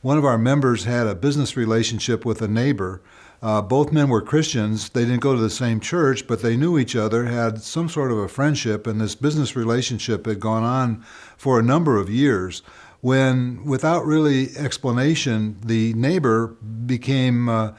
One of our members had a business relationship with a neighbor. Both men were Christians. They didn't go to the same church, but they knew each other, had some sort of a friendship, and this business relationship had gone on for a number of years when, without really explanation, the neighbor became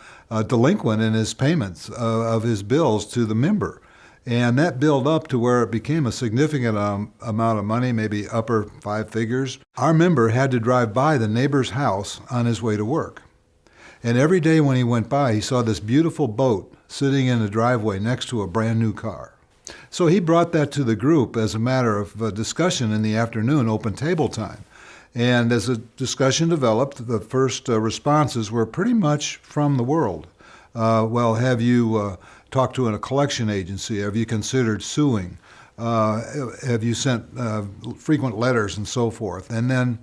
delinquent in his payments of his bills to the member. And that built up to where it became a significant amount of money, maybe upper five figures. Our member had to drive by the neighbor's house on his way to work. And every day when he went by, he saw this beautiful boat sitting in the driveway next to a brand new car. So he brought that to the group as a matter of discussion in the afternoon, open table time. And as the discussion developed, the first responses were pretty much from the world. Well, have you talked to a collection agency? Have you considered suing? Have you sent frequent letters and so forth? And then,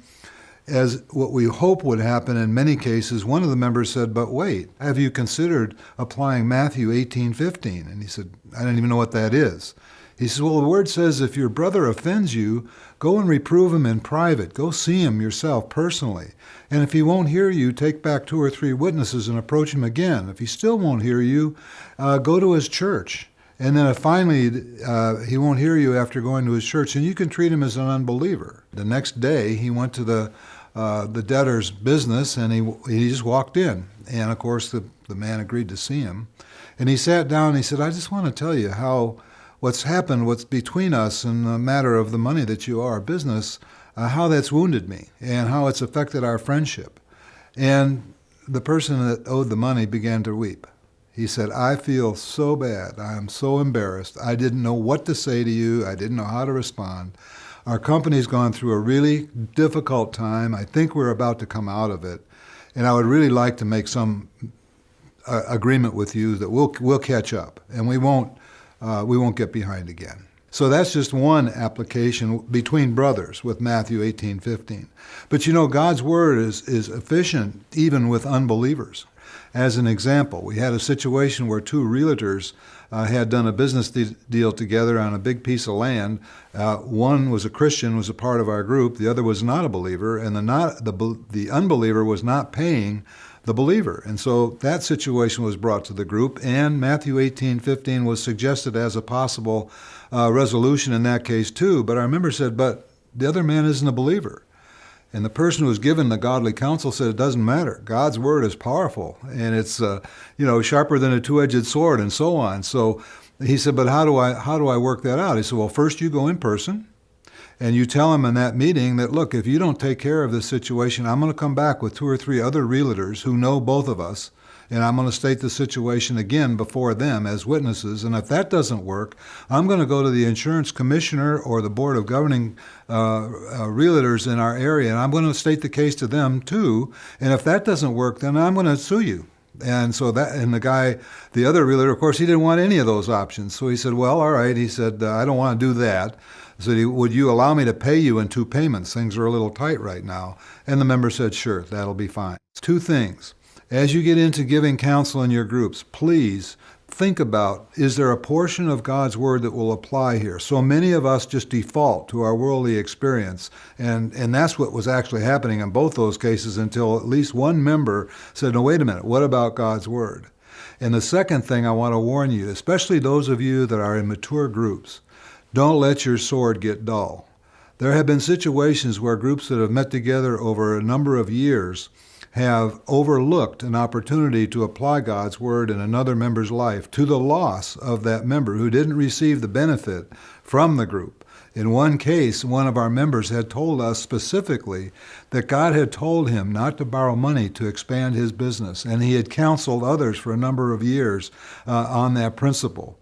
as what we hope would happen in many cases, one of the members said, but wait, have you considered applying Matthew 18:15? And he said, I don't even know what that is. He says, well, the word says if your brother offends you, go and reprove him in private. Go see him yourself personally. And if he won't hear you, take back 2 or 3 witnesses and approach him again. If he still won't hear you, go to his church. And then if finally he won't hear you after going to his church, and you can treat him as an unbeliever. The next day, he went to the debtor's business, and he just walked in. And of course, the man agreed to see him. And he sat down and he said, I just want to tell you how what's happened, what's between us in the matter of the money that you owe our business, how that's wounded me and how it's affected our friendship. And the person that owed the money began to weep. He said, I feel so bad. I am so embarrassed. I didn't know what to say to you. I didn't know how to respond. Our company's gone through a really difficult time. I think we're about to come out of it. And I would really like to make some agreement with you that we'll catch up and we won't get behind again. So that's just one application between brothers with Matthew 18:15. But you know, God's word is efficient even with unbelievers. As an example, we had a situation where 2 realtors had done a business deal together on a big piece of land. One was a Christian, was a part of our group. The other was not a believer, and the unbeliever was not paying the believer. And so that situation was brought to the group, and Matthew 18:15 was suggested as a possible resolution in that case too. But our member said, but the other man isn't a believer. And the person who was given the godly counsel said, it doesn't matter. God's word is powerful, and it's sharper than a two-edged sword, and so on. So he said, but how do I work that out? He said, well, first you go in person, and you tell him in that meeting that, look, if you don't take care of this situation, I'm going to come back with 2 or 3 other realtors who know both of us, and I'm going to state the situation again before them as witnesses. And if that doesn't work, I'm going to go to the insurance commissioner or the board of governing realtors in our area, and I'm going to state the case to them too. And if that doesn't work, then I'm going to sue you. And so the other realtor, of course, he didn't want any of those options. So he said, well, all right. He said, I don't want to do that. So would you allow me to pay you in 2 payments? Things are a little tight right now. And the member said, sure, that'll be fine. 2 things. As you get into giving counsel in your groups, please think about, is there a portion of God's word that will apply here? So many of us just default to our worldly experience, and that's what was actually happening in both those cases until at least one member said, no, wait a minute, what about God's word? And the second thing I want to warn you, especially those of you that are in mature groups, don't let your sword get dull. There have been situations where groups that have met together over a number of years have overlooked an opportunity to apply God's word in another member's life to the loss of that member who didn't receive the benefit from the group. In one case, one of our members had told us specifically that God had told him not to borrow money to expand his business, and he had counseled others for a number of years on that principle.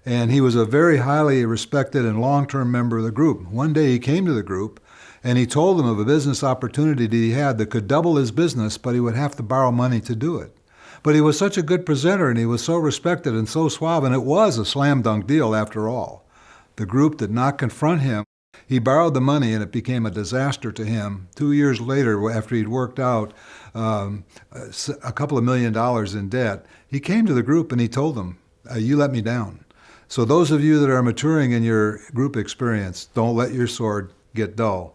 And he was a very highly respected and long-term member of the group. One day he came to the group and he told them of a business opportunity that he had that could double his business, but he would have to borrow money to do it. But he was such a good presenter and he was so respected and so suave, and it was a slam dunk deal after all. The group did not confront him. He borrowed the money and it became a disaster to him. 2 years later, after he'd worked out a couple of $1 million in debt, he came to the group and he told them, you let me down. So those of you that are maturing in your group experience, don't let your sword get dull.